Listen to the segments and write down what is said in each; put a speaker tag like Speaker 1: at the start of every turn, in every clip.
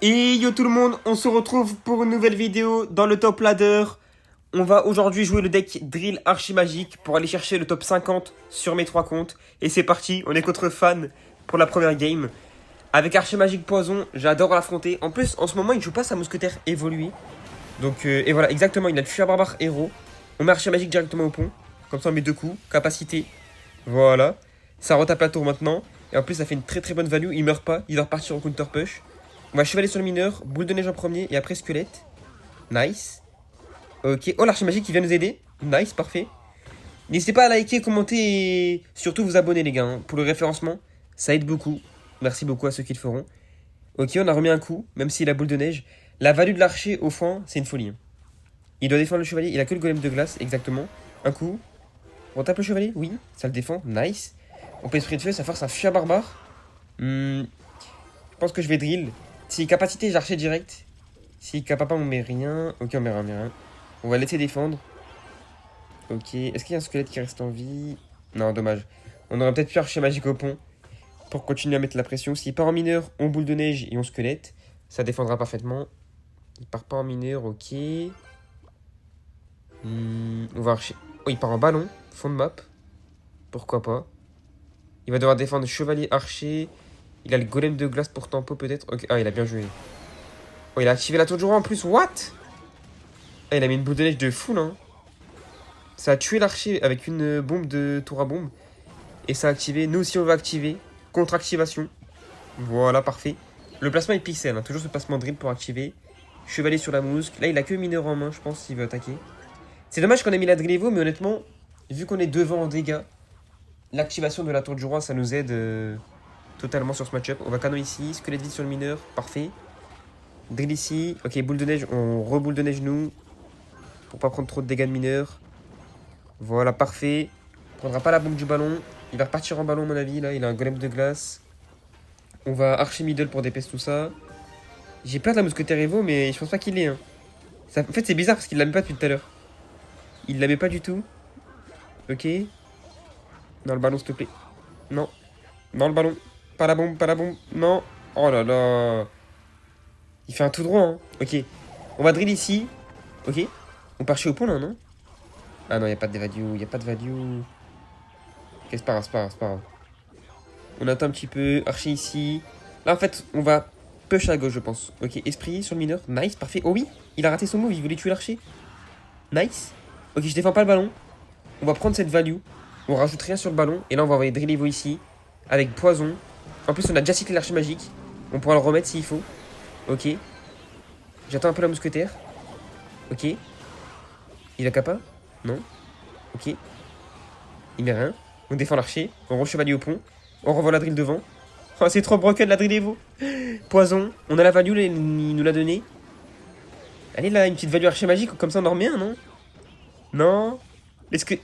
Speaker 1: Et yo tout le monde, on se retrouve pour une nouvelle vidéo dans le top ladder. On va aujourd'hui jouer le deck Drill Archimagique pour aller chercher le top 50 sur mes 3 comptes. Et c'est parti, on est contre Fan pour la première game. Avec Archimagique Poison, j'adore l'affronter. En plus, en ce moment, il joue pas sa mousquetaire évoluée. Donc, et voilà, exactement, il a le Fuir Barbare héros. On met Archimagique directement au pont. Comme ça, on met 2 coups, capacité. Voilà. Ça retape la tour maintenant. Et en plus, ça fait une très très bonne value. Il meurt pas, il doit repartir en counter push. On va chevalier sur le mineur, boule de neige en premier et après squelette. Nice. Ok, oh l'archimagique qui vient nous aider. Nice, parfait. N'hésitez pas à liker, commenter et surtout vous abonner les gars. Hein. Pour le référencement, ça aide beaucoup. Merci beaucoup à ceux qui le feront. Ok, on a remis un coup, même s'il a boule de neige. La value de l'archer au fond, c'est une folie. Hein. Il doit défendre le chevalier, il a que le golem de glace, exactement. Un coup. On tape le chevalier, oui, ça le défend, nice. On peut esprit de feu, ça force un Fuir Barbare. Je pense que je vais drill. Si capacité, j'archer direct. Si capapa, on met rien. Ok, on met rien. On va laisser défendre. Ok. Est-ce qu'il y a un squelette qui reste en vie? Non, dommage. On aurait peut-être pu archer magique au pont. Pour continuer à mettre la pression. S'il part en mineur, on boule de neige et on squelette. Ça défendra parfaitement. Il part pas en mineur, ok. On va archer. Oh, il part en ballon. Fond de map. Pourquoi pas. Il va devoir défendre chevalier archer. Il a le golem de glace pour tempo peut-être. Ok. Ah, il a bien joué. Oh, il a activé la tour du roi en plus. What? Ah, il a mis une boule de neige de fou là. Hein. Ça a tué l'archer avec une bombe de tour à bombe. Et ça a activé. Nous aussi, on va activer. Contre-activation. Voilà, parfait. Le placement est pixel. Hein. Toujours ce placement drill pour activer. Chevalier sur la mousque. Là, il a que mineur en main, je pense, s'il veut attaquer. C'est dommage qu'on ait mis la drill Evo, mais honnêtement, vu qu'on est devant en dégâts, l'activation de la tour du roi, ça nous aide totalement sur ce match-up. On va canon ici. Squelette vide sur le mineur. Parfait. Drill ici. Ok, boule de neige. On reboule de neige nous. Pour pas prendre trop de dégâts de mineur. Voilà, parfait. On prendra pas la bombe du ballon. Il va repartir en ballon à mon avis. Là, il a un golem de glace. On va archer middle pour dépêcher tout ça. J'ai peur de la mousquetaire Evo, mais je pense pas qu'il l'ait. Hein. En fait, c'est bizarre parce qu'il la met pas depuis tout à l'heure. Il la met pas du tout. Ok. Dans le ballon, s'il te plaît. Non. Dans le ballon. Pas la bombe, pas la bombe. Non. Oh là là. Il fait un tout droit, hein. Ok. On va drill ici. Ok. On part chez au pont, là, non? Ah non, il n'y a pas de value. Il n'y a pas de value. Ok, c'est pas grave, c'est pas grave, c'est pas grave. On attend un petit peu. Archer ici. Là, en fait, on va push à gauche, je pense. Ok, esprit sur le mineur. Nice, parfait. Oh oui, il a raté son move. Il voulait tuer l'archer. Nice. Ok, je défends pas le ballon. On va prendre cette value. On rajoute rien sur le ballon. Et là, on va envoyer drill Evo ici. Avec poison. En plus, on a déjà cyclé l'archer magique. On pourra le remettre s'il faut. Ok. J'attends un peu la mousquetaire. Ok. Il a capa? Non. Ok. Il met rien. On défend l'archer. On re-chevalier au pont. On renvoie la drill devant. Oh, c'est trop broken la drill Evo. Poison. On a la value, il nous l'a donné. Allez là, une petite value archer magique. Comme ça, on en remet un, non? Non. Est-ce que.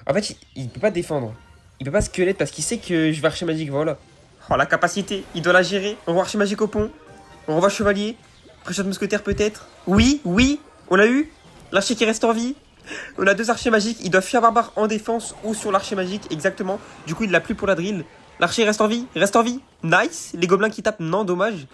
Speaker 1: En fait, il peut pas défendre. Il peut pas squelette parce qu'il sait que je vais archer magique. Voilà. Oh, la capacité. Il doit la gérer. On va archer magique au pont. On revoit chevalier. Prêcheur de mousquetaire peut-être. Oui, oui. On l'a eu. L'archer qui reste en vie. On a 2 archers magiques. Il doit Fuir Barbare en défense ou sur l'archer magique. Exactement. Du coup, il l'a plus pour la drill. L'archer reste en vie. Il reste en vie. Nice. Les gobelins qui tapent. Non, dommage.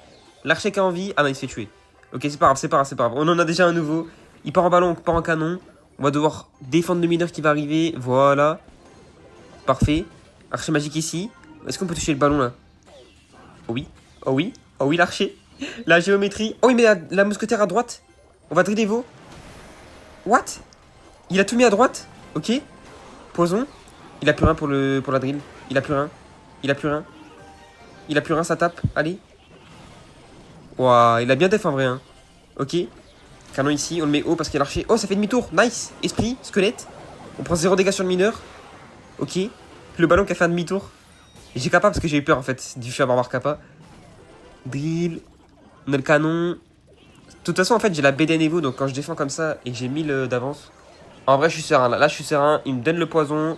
Speaker 1: L'archer qui a envie. Ah non, il se fait tuer. Ok, c'est pas grave, c'est pas grave, c'est pas grave. On en a déjà un nouveau. Il part en ballon, on part en canon. On va devoir défendre le mineur qui va arriver. Voilà. Parfait. Archer magique ici. Est-ce qu'on peut toucher le ballon là? Oh oui. Oh oui. Oh oui, l'archer. La géométrie. Oh, il met la mousquetaire à droite. On va drill Evo. What? Il a tout mis à droite. Ok. Poison. Il a plus rien pour la drill. Il a plus rien. Il a plus rien. Il a plus rien, ça tape. Allez. Waouh, il a bien def en vrai. Hein. Ok. Canon ici, on le met haut parce qu'il y a l'archer. Oh, ça fait demi-tour. Nice. Esprit, squelette. On prend 0 dégâts sur le mineur. Ok. Le ballon qui a fait un demi-tour. J'ai capa parce que j'ai eu peur en fait du Fuir Barbare capa. Drill. On a le canon. De toute façon, en fait, j'ai la BDN Evo. Donc quand je défends comme ça et que j'ai 1000 d'avance. En vrai, je suis serein. Là, je suis serein. Il me donne le poison.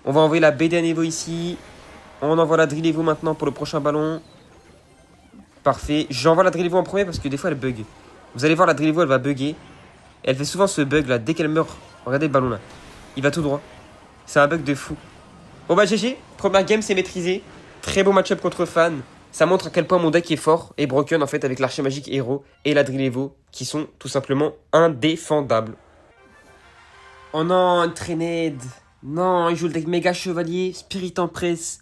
Speaker 1: On va envoyer la BDN Evo ici. On envoie la drill Evo maintenant pour le prochain ballon. Parfait. J'envoie la drill Evo en premier parce que des fois, elle bug. Vous allez voir, la drill Evo, elle va bugger. Elle fait souvent ce bug là. Dès qu'elle meurt, regardez le ballon là. Il va tout droit. C'est un bug de fou. Bon bah GG. Première game, c'est maîtrisé. Très beau match-up contre Fan. Ça montre à quel point mon deck est fort et broken en fait avec l'archer magique héros et la drill evo qui sont tout simplement indéfendables. Oh non, Trained. Non, il joue le deck méga chevalier, Spirit Empress.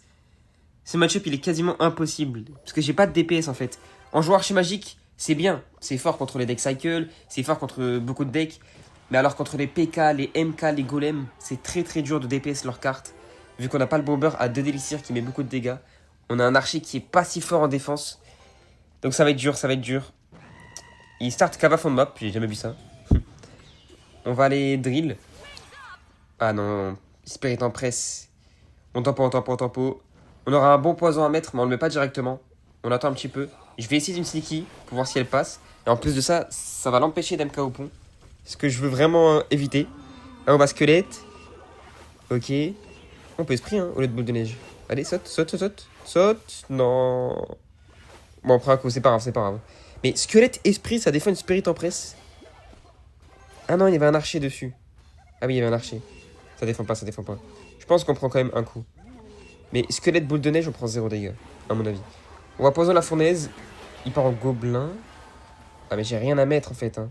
Speaker 1: Ce match-up il est quasiment impossible parce que j'ai pas de DPS en fait. En jouant archer magique, c'est bien, c'est fort contre les decks cycle, c'est fort contre beaucoup de decks. Mais alors contre les PK, les MK, les golems, c'est très très dur de DPS leurs cartes. Vu qu'on n'a pas le bomber à 2 d'élixir qui met beaucoup de dégâts. On a un archer qui est pas si fort en défense. Donc ça va être dur, ça va être dur. Il start Kava fond de map, j'ai jamais vu ça. On va aller drill. Ah non, Spirit Empress. On tempo, on tempo, on tempo. On aura un bon poison à mettre, mais on le met pas directement. On attend un petit peu. Je vais essayer d'une sneaky pour voir si elle passe. Et en plus de ça, ça va l'empêcher d'MK au pont. Ce que je veux vraiment éviter. Là, on va squelette. Ok. On peut esprit, hein, au lieu de boule de neige. Allez, saute, saute, saute, saute. Saute. Non. Bon, on prend un coup, c'est pas grave, c'est pas grave. Mais squelette, esprit, ça défend une Spirit Empress. Ah non, il y avait un archer dessus. Ah oui, il y avait un archer. Ça défend pas, ça défend pas. Je pense qu'on prend quand même un coup. Mais squelette, boule de neige, on prend 0 dégâts, à mon avis. On va poser la fournaise. Il part en gobelin. Ah, mais j'ai rien à mettre en fait. Hein.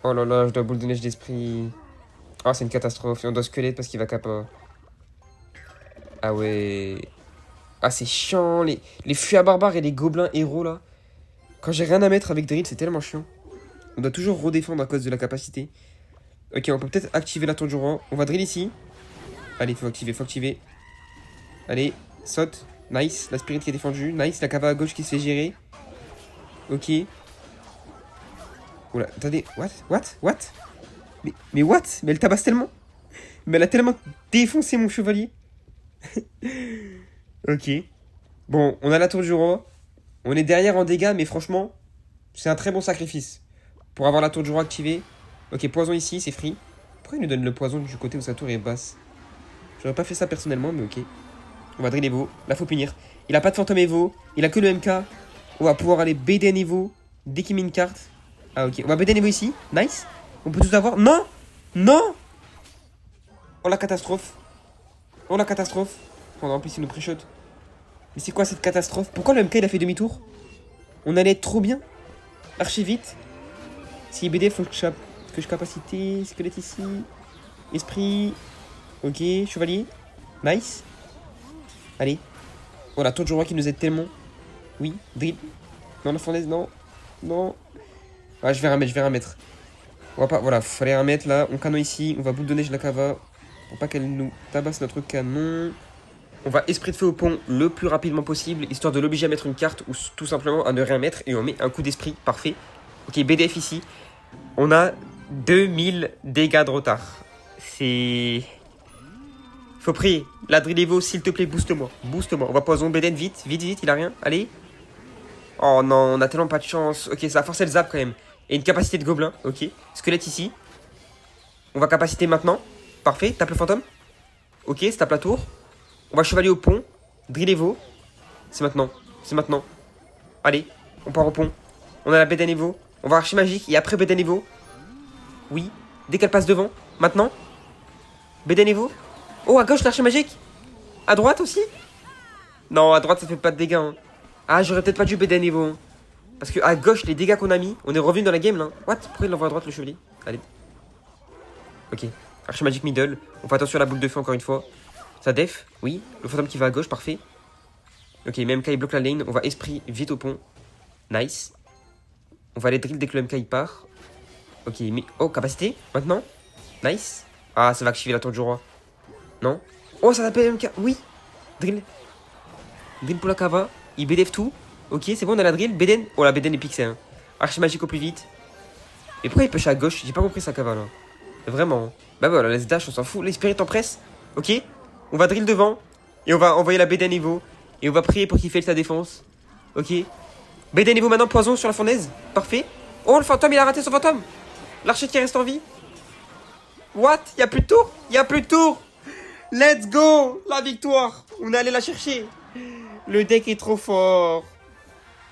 Speaker 1: Oh là là, je dois boule de neige d'esprit. Ah, c'est une catastrophe. Et on doit squelette parce qu'il va capa. Ah ouais. Ah, c'est chiant. Les fuias barbares et les gobelins héros là. Quand j'ai rien à mettre avec drill, c'est tellement chiant. On doit toujours redéfendre à cause de la capacité. Ok, on peut peut-être activer la tour du roi. On va drill ici. Allez, faut activer, faut activer. Allez, saute. Nice. La spirit qui est défendue. Nice. La cava à gauche qui se fait gérer. Ok. Oula, attendez. What mais what? Mais elle tabasse tellement. Mais elle a tellement défoncé mon chevalier. Ok. Bon, on a la tour du roi. On est derrière en dégâts, mais franchement, c'est un très bon sacrifice. Pour avoir la tour du roi activée. Ok, poison ici, c'est free. Pourquoi il nous donne le poison du côté où sa tour est basse? J'aurais pas fait ça personnellement, mais ok. On va drill Evo. Là, faut punir. Il a pas de fantôme Evo. Il a que le MK. On va pouvoir aller BDN Evo dès qu'il met une carte. Ah, ok. On va BDN Evo ici. Nice. On peut tout avoir. Non! Non! Oh la catastrophe. Oh la catastrophe. Oh, en plus, il nous pré-shot. Mais c'est quoi cette catastrophe? Pourquoi le MK il a fait demi-tour? On allait être trop bien. Archi vite. Si BD, faut que je capacité. Squelette ici. Esprit. Ok, chevalier. Nice. Allez. Oh la tour du roi qui nous aide tellement. Oui, drill. Non, la fournaise, non. Non. Ah, je vais remettre. On va pas. Voilà, fallait remettre là. On canon ici. On va boule de neige la cava. Pour pas qu'elle nous tabasse notre canon. On va esprit de feu au pont le plus rapidement possible. Histoire de l'obliger à mettre une carte ou tout simplement à ne rien mettre. Et on met un coup d'esprit. Parfait. Ok, BDF ici. On a 2000 dégâts de retard. C'est. Faut prier. La drill Evo, s'il te plaît, booste-moi. Booste-moi. On va poison BDN vite. Vite, vite, il a rien. Allez. Oh non, on a tellement pas de chance. Ok, ça va forcer le zap quand même. Et une capacité de gobelin. Ok. Squelette ici. On va capacité maintenant. Parfait. Tape le fantôme. Ok, ça tape la tour. On va chevalier au pont. Drill Evo. C'est maintenant. C'est maintenant. Allez. On part au pont. On a la BDN Evo. On va archer magique. Et après BDN Evo. Oui. Dès qu'elle passe devant. Maintenant. BDN Evo. Oh, à gauche, l'archer magique. À droite aussi. Non, à droite, ça fait pas de dégâts. Hein. Ah, j'aurais peut-être pas dû BDN Evo. Hein. Parce que à gauche, les dégâts qu'on a mis, on est revenu dans la game là. What? Pourquoi il l'envoie à droite le chevalier? Allez. Ok. Archer magic middle. On fait attention à la boule de feu encore une fois. Ça def. Oui. Le fantôme qui va à gauche, parfait. Ok, mais MK il bloque la lane. On va esprit vite au pont. Nice. On va aller drill dès que le MK il part. Ok, mais. Oh, capacité. Maintenant. Nice. Ah, ça va activer la tour du roi. Non. Oh, ça s'appelle MK. Oui. Drill. Drill pour la cava. Il BDF tout. Ok, c'est bon, on a la drill. BDN. Oh, la BDN est pixée. Hein. Archer magique au plus vite. Et pourquoi il pêche à gauche? J'ai pas compris sa cava là. Vraiment. Bah voilà, laisse dash, on s'en fout. Les spirits en presse. Ok. On va drill devant. Et on va envoyer la BDN Evo. Et on va prier pour qu'il fasse sa défense. Ok. BDN Evo maintenant, poison sur la fournaise. Parfait. Oh, le fantôme, il a raté son fantôme. L'archer qui reste en vie. What? Y'a plus de tour? Y'a plus de tour. Let's go. La victoire. On est allé la chercher. Le deck est trop fort.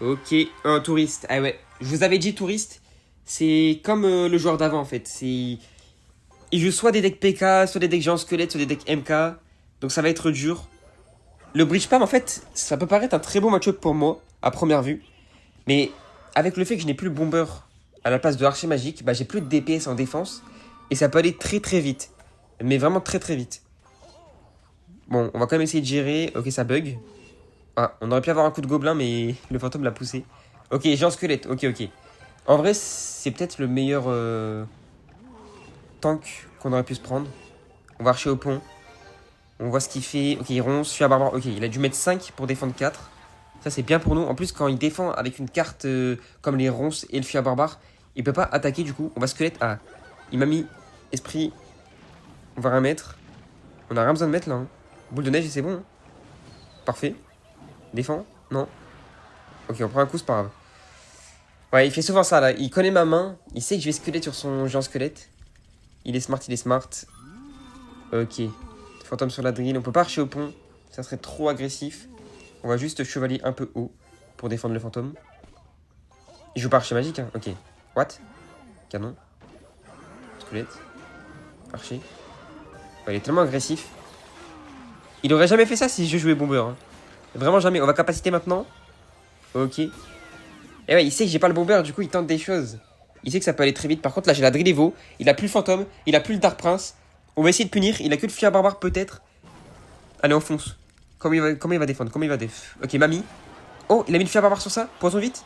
Speaker 1: Ok, un touriste. Ah ouais, je vous avais dit touriste. C'est comme le joueur d'avant en fait. Il joue soit des decks PK, soit des decks géants squelettes, soit des decks MK. Donc ça va être dur. Le bridge spam, en fait, ça peut paraître un très bon match-up pour moi, à première vue. Mais avec le fait que je n'ai plus le bomber à la place de archer magique, bah, j'ai plus de DPS en défense. Et ça peut aller très très vite. Mais vraiment très très vite. Bon, on va quand même essayer de gérer. Ok, ça bug. Ah, on aurait pu avoir un coup de gobelin, mais le fantôme l'a poussé. Ok, j'ai un squelette. Ok, ok. En vrai, c'est peut-être le meilleur tank qu'on aurait pu se prendre. On va archer au pont. On voit ce qu'il fait. Ok, il ronce, fuir barbare. Ok, il a dû mettre 5 pour défendre 4. Ça, c'est bien pour nous. En plus, quand il défend avec une carte comme les ronces et le fuir barbare, il peut pas attaquer du coup. On va squelette. Ah, il m'a mis esprit. On va rien mettre. On a rien besoin de mettre là. Hein. Boule de neige et c'est bon. Hein. Parfait. Défend. Non. Ok, on prend un coup, c'est pas grave. Ouais, il fait souvent ça là. Il connaît ma main. Il sait que je vais squelette sur son géant squelette. Il est smart, il est smart. Ok. Fantôme sur la drill. On peut pas archer au pont. Ça serait trop agressif. On va juste chevalier un peu haut pour défendre le fantôme. Il joue pas archer magique, hein. Ok. What? Canon. Squelette. Archer. Ouais, il est tellement agressif. Il aurait jamais fait ça si je jouais bomber. Hein. Vraiment jamais. On va capacité maintenant. Ok. Et ouais, il sait que j'ai pas le bomber, du coup il tente des choses. Il sait que ça peut aller très vite. Par contre, là j'ai la drill Evo. Il a plus le fantôme. Il a plus le Dark Prince. On va essayer de punir. Il a que le Fia Barbare peut-être. Allez, on fonce. Comment il va défendre? Comment il va déf... Ok, Mamie. Oh, il a mis le Fia Barbare sur ça. Poison vite.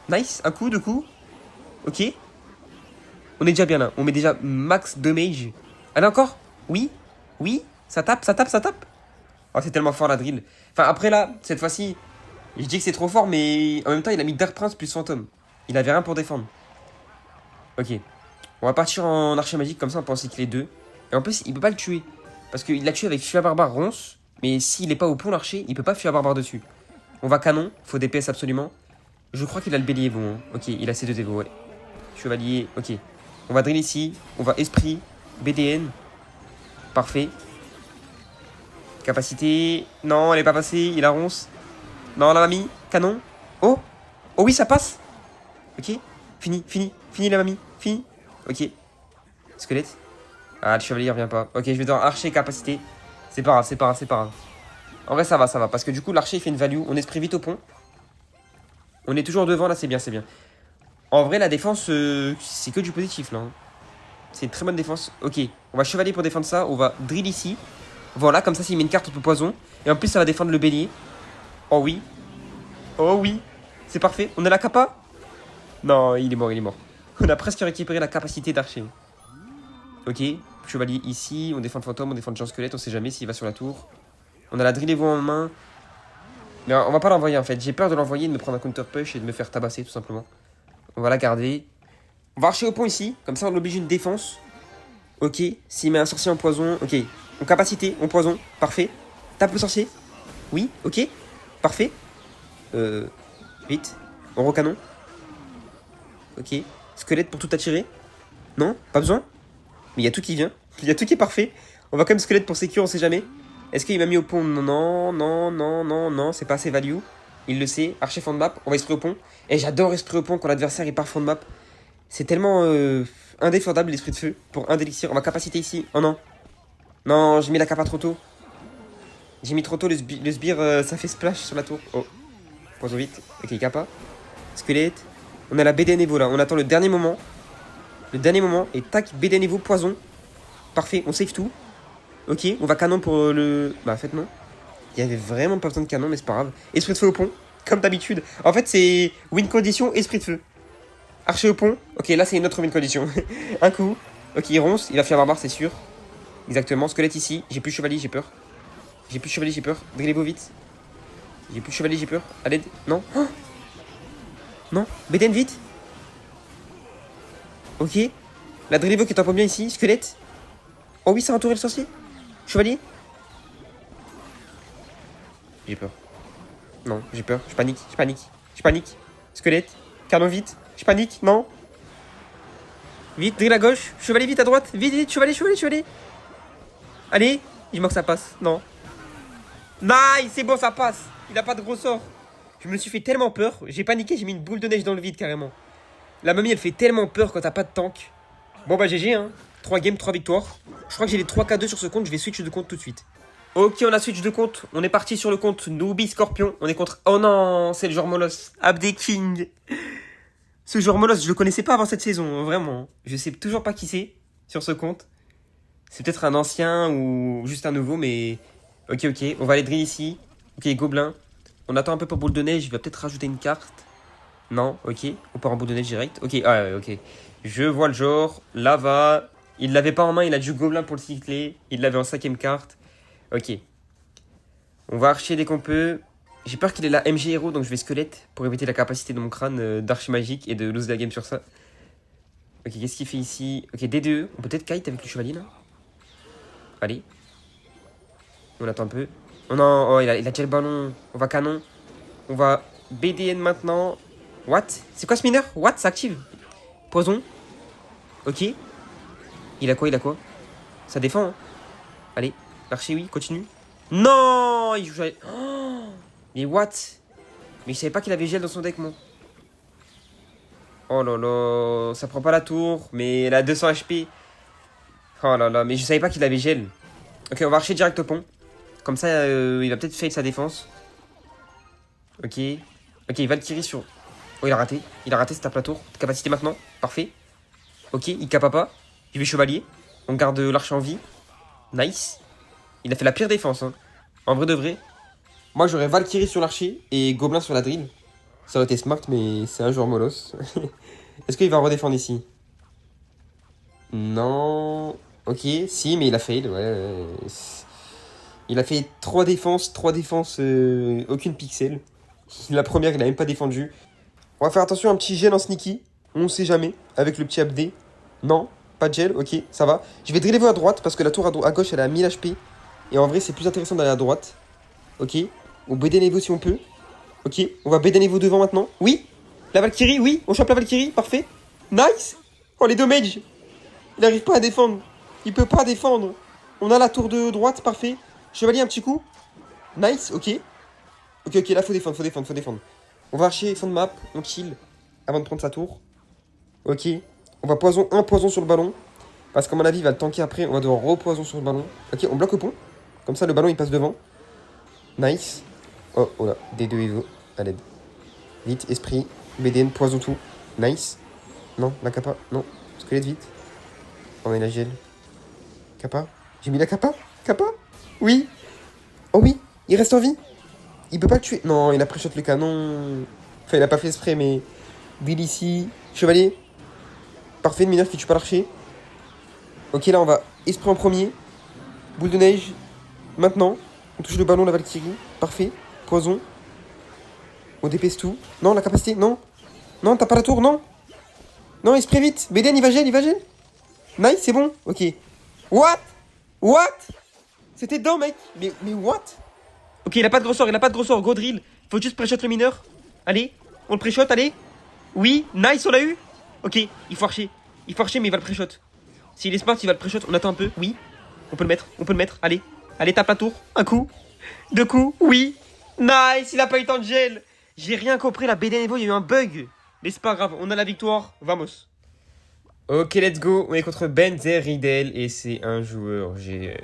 Speaker 1: Nice. Un coup, deux coups. Ok. On est déjà bien là. On met déjà max damage. Allez, encore. Oui. Oui. Ça tape, ça tape, ça tape. Oh, c'est tellement fort la drill. Enfin, après là, cette fois-ci, je dis que c'est trop fort, mais en même temps, il a mis Dark Prince plus fantôme. Il avait rien pour défendre. Ok. On va partir en archer magique, comme ça on peut en cycler 2. Et en plus, il peut pas le tuer. Parce qu'il l'a tué avec Fua Barbare ronce. Mais s'il est pas au pont l'archer, il peut pas Fua Barbare dessus. On va canon, faut DPS absolument. Je crois qu'il a le bélier bon. Hein. Ok, il a ses 2 Evo, ouais. Chevalier, ok. On va drill ici. On va esprit, BDN. Parfait. Capacité. Non, elle est pas passée, il a ronce. Non, la mamie, canon. Oh. Oh oui, ça passe. Ok. Fini, fini, fini la mamie. Fini. Ok. Squelette. Ah, le chevalier revient pas. Ok, je vais devoir archer capacité. C'est pas grave, c'est pas grave, c'est pas grave. En vrai, ça va, ça va. Parce que du coup, l'archer, il fait une value. On esprit vite au pont. On est toujours devant, là, c'est bien, c'est bien. En vrai, la défense, c'est que du positif, là. Hein. C'est une très bonne défense. Ok, on va chevalier pour défendre ça. On va drill ici. Voilà, comme ça, s'il met une carte, on peut poison. Et en plus, ça va défendre le bélier. Oh oui. Oh oui. C'est parfait. On a la capa? Non, il est mort, il est mort. On a presque récupéré la capacité d'archer. Ok, chevalier ici, on défend le fantôme, on défend le géant squelette, on sait jamais s'il va sur la tour. On a la drill Evo en main. Mais on va pas l'envoyer en fait, j'ai peur de l'envoyer, de me prendre un counter push et de me faire tabasser tout simplement. On va la garder. On va archer au pont ici, comme ça on oblige une défense. Ok, s'il met un sorcier en poison, ok. On capacité, on poison, parfait. Tape le sorcier. Oui, ok, parfait. Vite, on recanon. Ok, squelette pour tout attirer. Non, pas besoin. Mais il y a tout qui vient. Il y a tout qui est parfait. On va quand même squelette pour sécure, on sait jamais. Est-ce qu'il m'a mis au pont? Non, non, non, non, non. C'est pas assez value. Il le sait. Archer fond de map. On va esprit au pont. Et j'adore esprit au pont quand l'adversaire il part fond de map. C'est tellement indéfendable l'esprit de feu. Pour un d'élixir. On va capacité ici. Oh non. Non, j'ai mis la capa trop tôt. J'ai mis trop tôt le sbire. Ça fait splash sur la tour. Oh. Poison vite. Ok, capa. Squelette. On a la BD Evo là. On attend le dernier moment. Le dernier moment. Et tac, BD Evo, poison. Parfait, on save tout. Ok, on va canon pour le... Bah en fait non. Il y avait vraiment pas besoin de canon, mais c'est pas grave. Esprit de feu au pont, comme d'habitude. En fait c'est win condition, esprit de feu. Archer au pont. Ok, là c'est une autre win condition. Un coup. Ok, il ronce, il va faire barbare, c'est sûr. Exactement, squelette ici. J'ai plus chevalier, j'ai peur. J'ai plus chevalier, j'ai peur. Drillez-vous vite. J'ai plus chevalier, j'ai peur. Allez, non. Oh non, BDN vite. Ok. La drillez-vous qui est un peu bien ici. Squelette. Oh oui, ça a entouré le sorcier. Chevalier. J'ai peur. Non, j'ai peur. Je panique, je panique, je panique. Squelette. Canon vite. Je panique, non. Vite, drill à gauche. Chevalier vite à droite. Vite, vite, chevalier, chevalier, chevalier. Allez. Il manque que ça passe. Non. Nice, c'est bon, ça passe. Il a pas de gros sort. Je me suis fait tellement peur. J'ai paniqué, j'ai mis une boule de neige dans le vide carrément. La mamie, elle fait tellement peur quand t'as pas de tank. Bon bah GG, hein. 3 games, 3 victoires. Je crois que j'ai les 3K2 sur ce compte. Je vais switch de compte tout de suite. Ok, on a switch de compte. On est parti sur le compte Noobi Scorpion. On est contre... Oh non, c'est le joueur Molos. Abde King. Ce joueur Molos, je le connaissais pas avant cette saison, vraiment. Je sais toujours pas qui c'est sur ce compte. C'est peut-être un ancien ou juste un nouveau, mais... Ok, on va aller drill ici. Ok, gobelin. On attend un peu pour boule de neige, il va peut-être rajouter une carte. Non, ok, on part en boule de neige direct. Ok, ok. Je vois le genre. Lava. Il l'avait pas en main, il a du gobelin pour le cycler. Il l'avait en 5ème carte. Ok. On va archer dès qu'on peut. J'ai peur qu'il ait la MG Hero, donc je vais squelette pour éviter la capacité de mon crâne d'archer magique et de lose la game sur ça. Ok, qu'est-ce qu'il fait ici? Ok, D2. On peut peut-être kite avec le chevalier là. Allez. On attend un peu. Oh non, oh, il a déjà le ballon. On va canon. On va BDN maintenant. What? C'est quoi ce mineur? What? Ça active. Poison. Ok. Il a quoi? Ça défend, hein. Allez. L'archer, oui, continue. Non! Il joue... Oh, mais what? Mais je savais pas qu'il avait gel dans son deck, moi. Oh là là. Ça prend pas la tour, mais elle a 200 HP. Oh là là, mais je savais pas qu'il avait gel. Ok, on va archer direct au pont. Comme ça, il va peut-être fail sa défense. Ok. Ok, Valkyrie sur... Oh, il a raté. Il a raté, c'est tape la tour. Capacité maintenant. Parfait. Ok, il capa pas. Je vais chevalier. On garde l'archer en vie. Nice. Il a fait la pire défense, hein. En vrai de vrai. Moi, j'aurais Valkyrie sur l'archer et Gobelin sur la drill. Ça aurait été smart, mais c'est un joueur molos. Est-ce qu'il va redéfendre ici? Non. Ok, si, mais il a fail. Ouais. Il a fait 3 défenses, aucune pixel. La première, il a même pas défendu. On va faire attention à un petit gel en sneaky. On sait jamais. Avec le petit abdé. Non, pas de gel. Ok, ça va. Je vais driller à droite parce que la tour à gauche, elle a 1000 HP. Et en vrai, c'est plus intéressant d'aller à droite. Ok. On BD niveau si on peut. Ok, on va BD niveau devant maintenant. Oui. La Valkyrie, oui. On chope la Valkyrie. Parfait. Nice. Oh, les dommages. Il n'arrive pas à défendre. Il peut pas défendre. On a la tour de droite. Parfait. Chevalier, un petit coup. Nice. Ok. Ok, là, faut défendre. On va archer fond de map. On kill avant de prendre sa tour. Ok. On va un poison sur le ballon. Parce qu'à mon avis, il va le tanker après. On va devoir repoison sur le ballon. Ok, on bloque le pont. Comme ça, le ballon, il passe devant. Nice. Oh là. D2 Evo. À l'aide. Vite, esprit. BDN, poison tout. Nice. Non, la capa. Non. Squelette, vite. On a la gel. Capa. J'ai mis la capa. Capa. Oui. Oh oui. Il reste en vie. Il peut pas le tuer. Non, il a pré-shot le canon. Enfin, il a pas fait exprès, mais... Bill ici. Chevalier. Parfait, le mineur qui tue pas l'archer. Ok, là, on va esprit en premier. Boule de neige. Maintenant. On touche le ballon, la Valkyrie. Parfait. Poison. On dépêche tout. Non, la capacité. Non. Non, t'as pas la tour, non. Non, esprit vite. BDN, il va gel. Nice, c'est bon. Ok. What? C'était dedans, mec. Mais what? Ok, il a pas de gros sort, go drill. Faut juste pré-shot le mineur. Allez, on le pré-shot, allez. Oui, nice, on l'a eu. Ok, il faut archer, mais il va le pré-shot. S'il est smart, il va le pré-shot. On attend un peu, oui. On peut le mettre, allez. Allez, tape la tour. Un coup, 2 coups, oui. Nice, il a pas eu le temps de gel. J'ai rien compris, la BD Evo, il y a eu un bug. Mais c'est pas grave, on a la victoire, vamos. Ok, let's go. On est contre Benzeridel et c'est un joueur GR.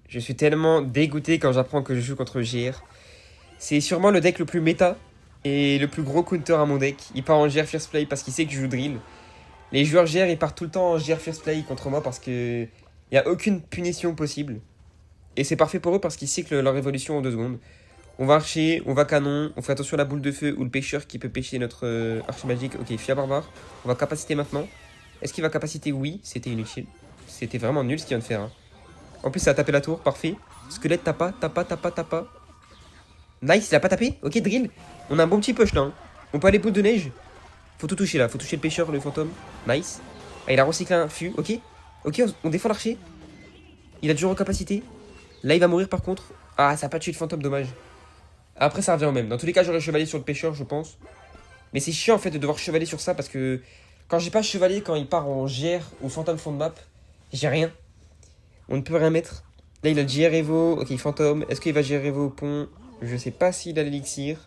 Speaker 1: Je suis tellement dégoûté quand j'apprends que je joue contre GR. C'est sûrement le deck le plus méta et le plus gros counter à mon deck. Il part en GR First Play parce qu'il sait que je joue drill. Les joueurs GR, ils partent tout le temps en GR First Play contre moi parce que il n'y a aucune punition possible. Et c'est parfait pour eux parce qu'ils cyclent leur évolution en 2 secondes. On va archer, on va canon, on fait attention à la boule de feu ou le pêcheur qui peut pêcher notre archer magique. Ok, Fia Barbare. On va capacité maintenant. Est-ce qu'il va capacité? Oui, c'était inutile. C'était vraiment nul ce qu'il vient de faire. Hein. En plus, ça a tapé la tour, parfait. Squelette, tapa. Nice, il a pas tapé. Ok, drill. On a un bon petit push là. Hein. On peut aller boule de neige. Faut tout toucher là, faut toucher le pêcheur, le fantôme. Nice. Ah, il a recyclé un fût, ok. Ok, on défend l'archer. Il a toujours en capacité. Là, il va mourir par contre. Ah, ça a pas tué le fantôme, dommage. Après, ça revient au même. Dans tous les cas, j'aurais chevalier sur le pêcheur, je pense. Mais c'est chiant en fait de devoir chevalier sur ça parce que quand j'ai pas chevalier, quand il part en GR ou fantôme fond de map, j'ai rien. On ne peut rien mettre. Là, il a le GR Evo. Ok, fantôme. Est-ce qu'il va GR Evo au pont? Je sais pas s'il a l'élixir.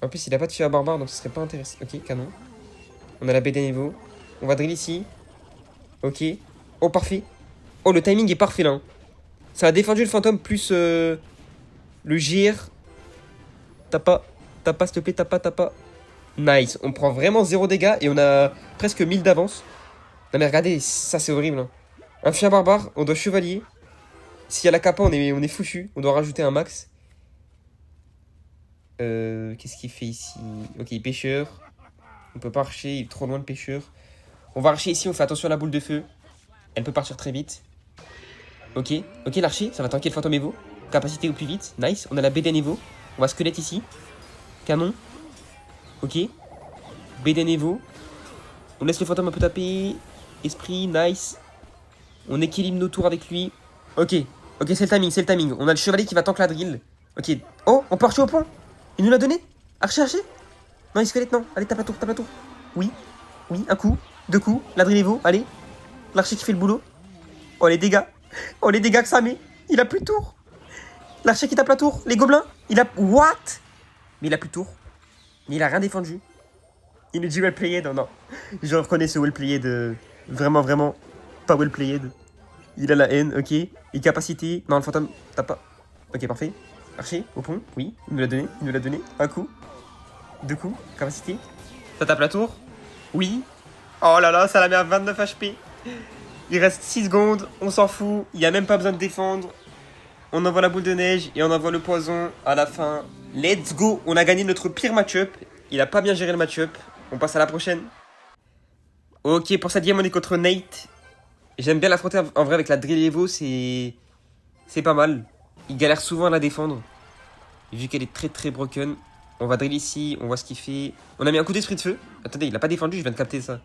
Speaker 1: En plus, il a pas de feu à barbare, donc ce serait pas intéressant. Ok, canon. On a la BD Evo. On va drill ici. Ok. Oh, parfait. Oh, le timing est parfait là. Hein. Ça a défendu le fantôme plus le GR. T'as pas, s'il te plaît, t'as pas. Nice. On prend vraiment 0 dégâts et on a presque 1000 d'avance. Non mais regardez, ça c'est horrible. Hein. Un chien barbare, on doit chevalier. S'il y a la capa, on est foutu. On doit rajouter un max. Qu'est-ce qu'il fait ici? Ok, pêcheur. On peut pas archer, il est trop loin le pêcheur. On va archer ici, on fait attention à la boule de feu. Elle peut partir très vite. Ok, l'archer, ça va tanker le fantôme Evo. Capacité au plus vite, nice. On a la BDN Evo. On va squelette ici. Canon. Ok. BDN Evo. On laisse le fantôme un peu taper. Esprit, nice. On équilibre nos tours avec lui. Ok, c'est le timing. On a le chevalier qui va tank la drill. Ok. Oh, on peut archer au pont. Il nous l'a donné. Archer. Non, il squelette, non. Allez, tape la tour. Oui, un coup, 2 coups. La drill Evo, allez. L'archer qui fait le boulot. Oh, les dégâts que ça met. Il a plus de tour. L'archer qui tape la tour. Les gobelins. Il a... What? Mais il a plus de tour. Mais il a rien défendu. Il nous dit well played. Non. Je reconnais ce well played. Vraiment pas well played. Il a la haine, ok. Et capacité. Non, le fantôme, tape pas. Ok, parfait. Archer, au pont. Oui, il nous l'a donné. Un coup. 2 coups. Capacité. Ça tape la tour. Oui. Oh là là, ça la met à 29 HP. Il reste 6 secondes. On s'en fout. Il n'y a même pas besoin de défendre. On envoie la boule de neige et on envoie le poison à la fin. Let's go. On a gagné notre pire match-up. Il a pas bien géré le match-up. On passe à la prochaine. Ok, pour cette game, on est contre Nate. J'aime bien l'affronter en vrai avec la drill Evo. C'est pas mal. Il galère souvent à la défendre. Vu qu'elle est très broken. On va drill ici. On voit ce qu'il fait. On a mis un coup d'esprit de feu. Attendez, il a pas défendu. Je viens de capter ça.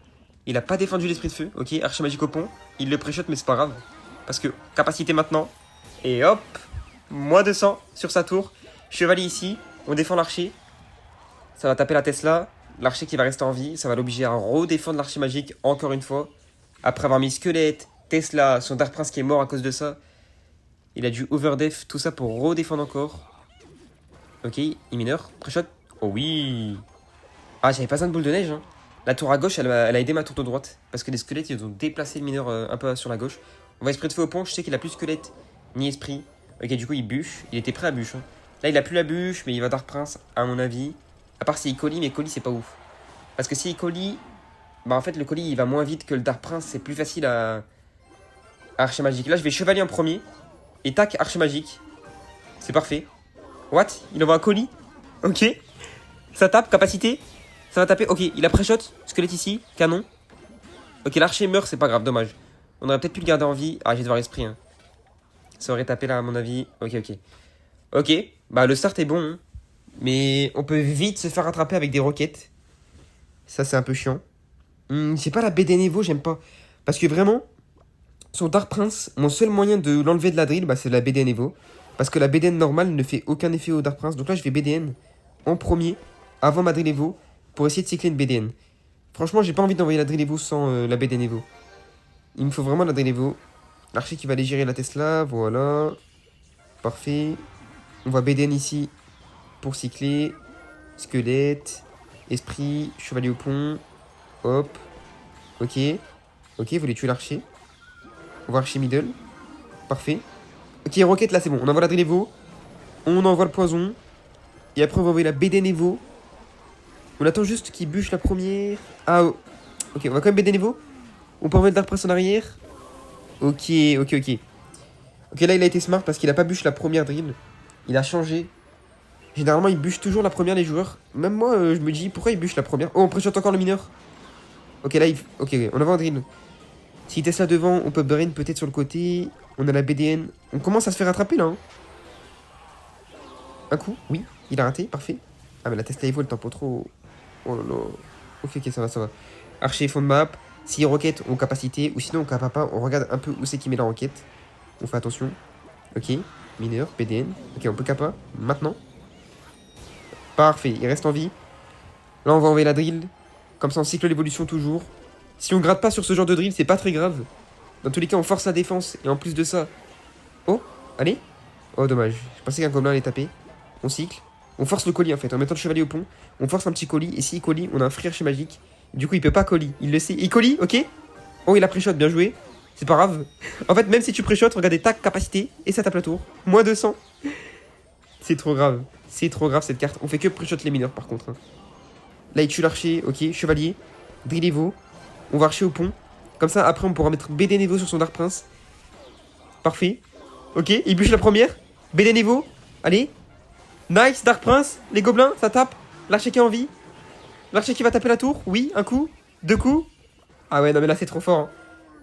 Speaker 1: Il a pas défendu l'esprit de feu. Ok, archer magique au pont. Il le pré-shot, mais c'est pas grave. Parce que capacité maintenant. Et hop. Moins 200 sur sa tour. Chevalier ici. On défend l'archer. Ça va taper la Tesla. L'archer qui va rester en vie. Ça va l'obliger à redéfendre l'archer magique encore une fois. Après avoir mis squelette, Tesla, son Dark Prince qui est mort à cause de ça. Il a dû overdef, tout ça pour redéfendre encore. Ok, il mineur. Pré-shot. Oh oui. Ah, j'avais pas besoin de boule de neige. Hein. La tour à gauche, elle a aidé ma tour de droite. Parce que les squelettes, ils ont déplacé le mineur un peu sur la gauche. On va esprit de feu au pont. Je sais qu'il a plus squelette ni esprit. Ok, du coup, il bûche. Il était prêt à bûche. Hein. Là, il a plus la bûche, mais il va Dark Prince, à mon avis. À part s'il colis, mais colis, c'est pas ouf. Parce que s'il colis, bah en fait, le colis, il va moins vite que le Dark Prince. C'est plus facile à archer magique. Là, je vais chevalier en premier. Et tac, archer magique. C'est parfait. What? Il envoie un colis. Ok. Ça tape, capacité. Ça va taper. Ok, il a pré-shot. Squelette ici. Canon. Ok, l'archer meurt, c'est pas grave, dommage. On aurait peut-être pu le garder en vie. Ah, j'ai devoir l'esprit. Hein. Ça aurait tapé là, à mon avis. Ok, bah le start est bon. Hein. Mais on peut vite se faire rattraper avec des roquettes. Ça, c'est un peu chiant. C'est pas la BD Nevo, j'aime pas. Parce que vraiment, son Dark Prince, mon seul moyen de l'enlever de la drill, bah, c'est la BDN Evo. Parce que la BDN normale ne fait aucun effet au Dark Prince. Donc là, je vais BDN en premier, avant ma drill Evo, pour essayer de cycler une BDN. Franchement, j'ai pas envie d'envoyer la drill Evo sans la BDN Evo. Il me faut vraiment la drill Evo. L'archer qui va aller gérer la Tesla, voilà. Parfait. On va BDN ici pour cycler. Squelette, esprit, chevalier au pont. Hop. Ok, vous voulez tuer l'archer. On va archer middle. Parfait. Ok, roquette là, c'est bon. On envoie la drill Evo. On envoie le poison. Et après, on va envoyer la BDN Evo. On attend juste qu'il bûche la première. Ah, oh. Ok, on va quand même BDN Evo. On peut envoyer le Dark Prince en arrière. Ok. Ok, là, il a été smart parce qu'il a pas bûche la première drill. Il a changé. Généralement, il bûche toujours la première, les joueurs. Même moi, je me dis, pourquoi il bûche la première? Oh, on pré-shot encore le mineur. Ok, là, ok, on envoie un drill. Si Tesla devant, on peut brain peut-être sur le côté. On a la BDN. On commence à se faire attraper, là. Hein. Un coup, oui. Il a raté, parfait. Ah, mais la Tesla Evo, elle tempo trop. Oh là là. Ok, ça va. Archer, fond de map. Si roquette, on capacité. Ou sinon, on capa pas. On regarde un peu où c'est qu'il met la roquette. On fait attention. Ok, mineur, BDN. Ok, on peut capa. Maintenant. Parfait, il reste en vie. Là, on va envoyer la drill. Comme ça, on cycle l'évolution toujours. Si on gratte pas sur ce genre de drill, c'est pas très grave. Dans tous les cas, on force la défense. Et en plus de ça... Oh, allez. Oh, dommage. Je pensais qu'un gobelin allait taper. On cycle. On force le colis, en fait. En mettant le chevalier au pont, on force un petit colis. Et s'il colis, on a un frère chez magique. Du coup, il peut pas colis. Il le sait. Il colis, ok. Oh, il a pré-shot, bien joué. C'est pas grave. En fait, même si tu pré-shot, regardez ta capacité et ça tape la tour. Moins 200. C'est trop grave. C'est trop grave cette carte. On fait que pré-shot les mineurs par contre. Hein. Là, il tue l'archer. Ok, chevalier. Drill Evo. On va archer au pont. Comme ça, après, on pourra mettre BD Evo sur son Dark Prince. Parfait. Ok, il bûche la première. BD Evo. Allez. Nice, Dark Prince. Les gobelins, ça tape. L'archer qui est en vie. L'archer qui va taper la tour. Oui, un coup. Deux coups. Ah ouais, non mais là, c'est trop fort. Hein.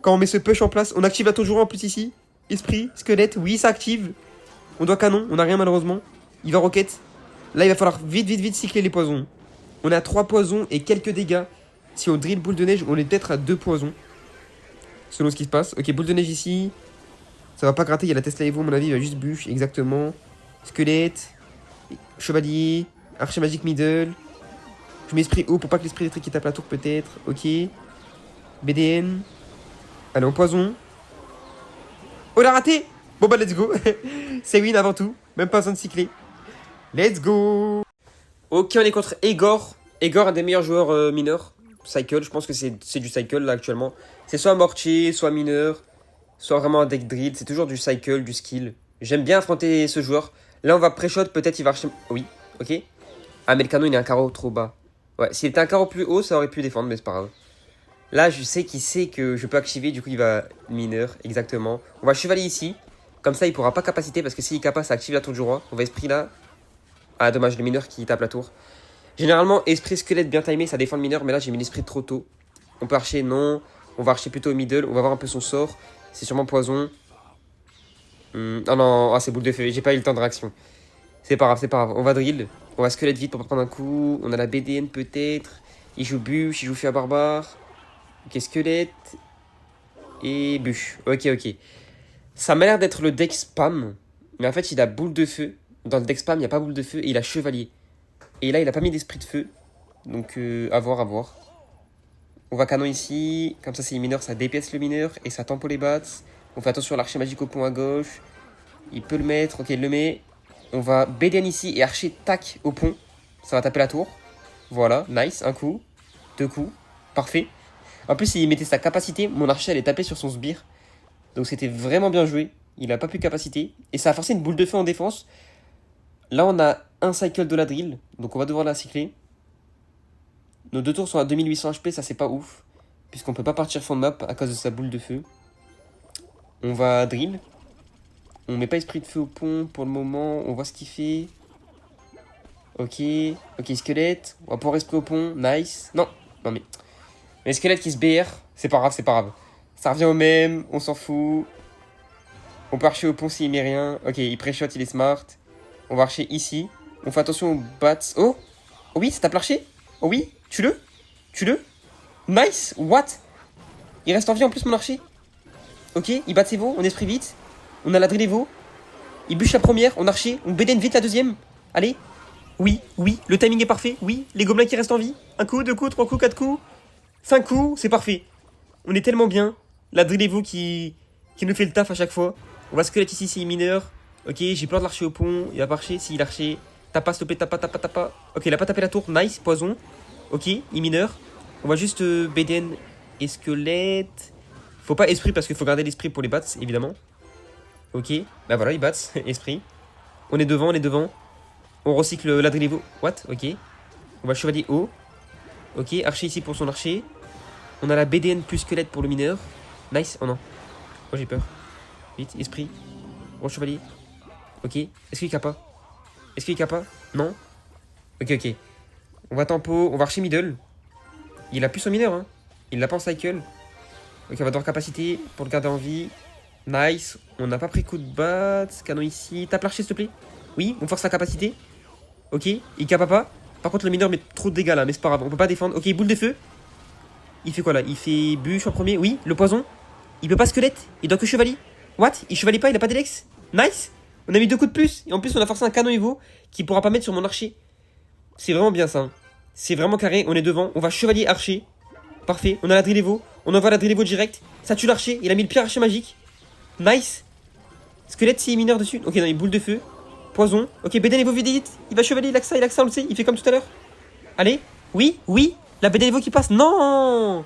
Speaker 1: Quand on met ce push en place, on active la tour joueur en plus ici. Esprit, squelette, oui, ça active. On doit canon, on n'a rien malheureusement. Il va roquette. Là, il va falloir vite cycler les poisons. On est à 3 poisons et quelques dégâts. Si on drill boule de neige, on est peut-être à 2 poisons. Selon ce qui se passe. Ok, boule de neige ici. Ça va pas gratter, il y a la Tesla Evo, à mon avis, il va juste bûche, exactement. Squelette. Chevalier. Archer magique middle. Je mets esprit haut pour pas que l'esprit électrique qui tape la tour peut-être. Ok. BDN. Allez, en poison. Oh, il a raté. Bon bah, let's go. C'est win avant tout. Même pas besoin de cycler. Let's go. Ok, on est contre Egor. Egor, un des meilleurs joueurs mineurs. Cycle, je pense que c'est du cycle là actuellement. C'est soit mortier, soit mineur, soit vraiment un deck drill. C'est toujours du cycle, du skill. J'aime bien affronter ce joueur. Là, on va pré-shot. Peut-être il va archer. Oui, ok. Ah, mais le canon, il est un carreau trop bas. Ouais, s'il était un carreau plus haut, ça aurait pu défendre, mais c'est pas grave. Là, je sais qu'il sait que je peux activer, du coup, il va mineur, exactement. On va chevalier ici. Comme ça, il pourra pas capaciter, parce que s'il capacite, ça active la tour du roi. On va esprit là. Ah, dommage, le mineur qui tape la tour. Généralement, esprit squelette bien timé, ça défend le mineur, mais là, j'ai mis l'esprit trop tôt. On peut archer, non. On va archer plutôt au middle. On va voir un peu son sort. C'est sûrement poison. Ah non, ah, c'est boule de feu. J'ai pas eu le temps de réaction. C'est pas grave, c'est pas grave. On va drill. On va squelette vite pour pas prendre un coup. On a la BDN peut-être. Il joue bûche, il joue feu à barbare. Ok, squelette. Et bûche. Ok. Ça m'a l'air d'être le deck spam. Mais en fait, il a boule de feu. Dans le deck spam, il n'y a pas boule de feu. Et il a chevalier. Et là, il a pas mis d'esprit de feu. Donc, à voir. On va canon ici. Comme ça, c'est mineur. Ça dépièce le mineur. Et ça tempo les bats. On fait attention à l'archer magique au pont à gauche. Il peut le mettre. Ok, il le met. On va BDN ici et archer tac au pont. Ça va taper la tour. Voilà, nice. Un coup. Deux coups. Parfait. En plus, il mettait sa capacité. Mon archer allait taper sur son sbire. Donc, c'était vraiment bien joué. Il n'a pas pu capaciter. Et ça a forcé une boule de feu en défense. Là, on a un cycle de la drill. Donc, on va devoir la cycler. Nos deux tours sont à 2800 HP. Ça, c'est pas ouf. Puisqu'on peut pas partir fond de map à cause de sa boule de feu. On va drill. On met pas esprit de feu au pont pour le moment. On voit ce qu'il fait. Ok, squelette. On va pouvoir esprit au pont. Nice. Non, mais squelette qui se BR. C'est pas grave. Ça revient au même. On s'en fout. On peut archer au pont s'il met rien. Ok, il pré-shot, il est smart. On va archer ici. On fait attention aux bats. Oh oui, ça tape l'archer. Oh oui, tue-le. Nice. What? Il reste en vie en plus, mon archer. Ok, il bat ses veaux. On esprit vite. On a la drill Evo. Il bûche la première. On archer. On BDN vite la deuxième. Allez. Oui. Le timing est parfait. Oui, les gobelins qui restent en vie. Un coup, deux coups, trois coups, quatre coups. 5 coups. C'est parfait. On est tellement bien. La drill Evo qui nous fait le taf à chaque fois. On va squelette ici, c'est mineur. Ok, j'ai peur de l'archer au pont. Il va pas archer. Si, il a arché. Tapa, stoppé, tapa. Ok, il a pas tapé la tour. Nice, poison. Ok, il mineur. On va juste BDN et squelette. Faut pas esprit parce qu'il faut garder l'esprit pour les bats, évidemment. Ok, bah voilà, il bats. Esprit. On est devant. On recycle la drill Evo. What? Ok. On va chevalier haut. Ok, archer ici pour son archer. On a la BDN plus squelette pour le mineur. Nice. Oh non. Oh, j'ai peur. Vite, esprit. Gros chevalier. Ok. Est-ce qu'il capa? Non. Ok. On va tempo. On va archer middle. Il a plus son mineur, hein. Il l'a pas en cycle. Ok, on va devoir capacité pour le garder en vie. Nice. On n'a pas pris coup de bat. Canon ici. Tape l'archer, s'il te plaît. Oui, on force sa capacité. Ok, il capa pas. Par contre, le mineur met trop de dégâts là, mais c'est pas grave. On peut pas défendre. Ok, boule de feu. Il fait quoi là? Il fait bûche en premier. Oui, le poison. Il peut pas squelette. Il doit que chevalier. What? Il chevalier pas, il a pas d'élex. Nice. On a mis 2 coups de plus. Et en plus, on a forcé un canon Evo qui pourra pas mettre sur mon archer. C'est vraiment bien ça. C'est vraiment carré. On est devant. On va chevalier archer. Parfait. On a la drill Evo. On envoie la drill Evo direct. Ça tue l'archer. Il a mis le pire archer magique. Nice. Squelette, c'est mineur dessus. Ok, non, il boule de feu. Poison. Ok, BDN Evo vite. Il va chevalier, il a que ça, on le sait. Il fait comme tout à l'heure. Allez. Oui. La BDN Evo qui passe. Non,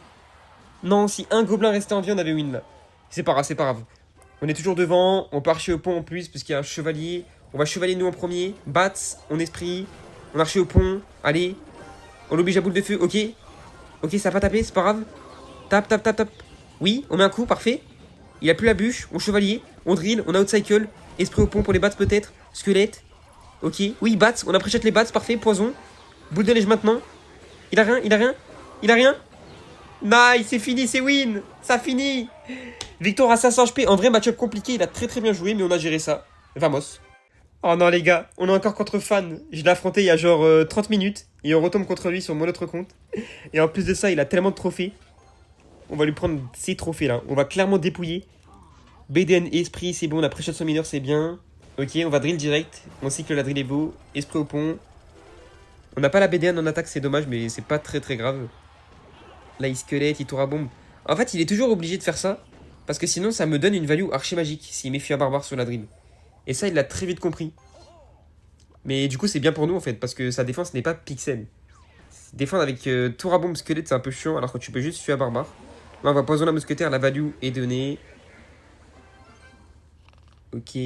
Speaker 1: si un gobelin restait en vie, on avait win là. C'est pas grave, c'est pas grave. On est toujours devant, on peut archer au pont en plus, parce qu'il y a un chevalier. On va chevalier nous en premier. Bats, on esprit. On archer au pont. Allez. On l'oblige à boule de feu, ok. Ok, ça va pas taper, c'est pas grave. Tape, tape, tape, tape. Oui, on met un coup, parfait. Il a plus la bûche, on chevalier, on drill, on outcycle. Esprit au pont pour les bats peut-être. Squelette. Ok, oui, bats, on a pré-shot les bats, parfait, poison. Boule de neige maintenant. Il a rien, il a rien, il a rien. Nice, c'est fini, c'est win. Ça finit. Victor à 500 HP. En vrai, match-up compliqué, il a très très bien joué, mais on a géré ça. Vamos. Oh non les gars, on est encore contre Fan. Je l'ai affronté il y a genre 30 minutes. Et on retombe contre lui sur mon autre compte. Et en plus de ça, il a tellement de trophées. On va lui prendre ces trophées là. On va clairement dépouiller. BDN Esprit, c'est bon. On a pré-shot son mineur, c'est bien. Ok, on va drill direct. On cycle la drill Evo. Esprit au pont. On n'a pas la BDN en attaque, c'est dommage, mais c'est pas très très grave. Là, il squelette, il tourne à bombe. En fait, il est toujours obligé de faire ça. Parce que sinon, ça me donne une value archi magique s'il met Fia Barbare sur la drill. Et ça, il l'a très vite compris. Mais du coup, c'est bien pour nous en fait, parce que sa défense n'est pas pixel. Défendre avec tour à bombe squelette, c'est un peu chiant, alors que tu peux juste Fia Barbare. Là, on va poisonner la mousquetaire, la value est donnée. Ok.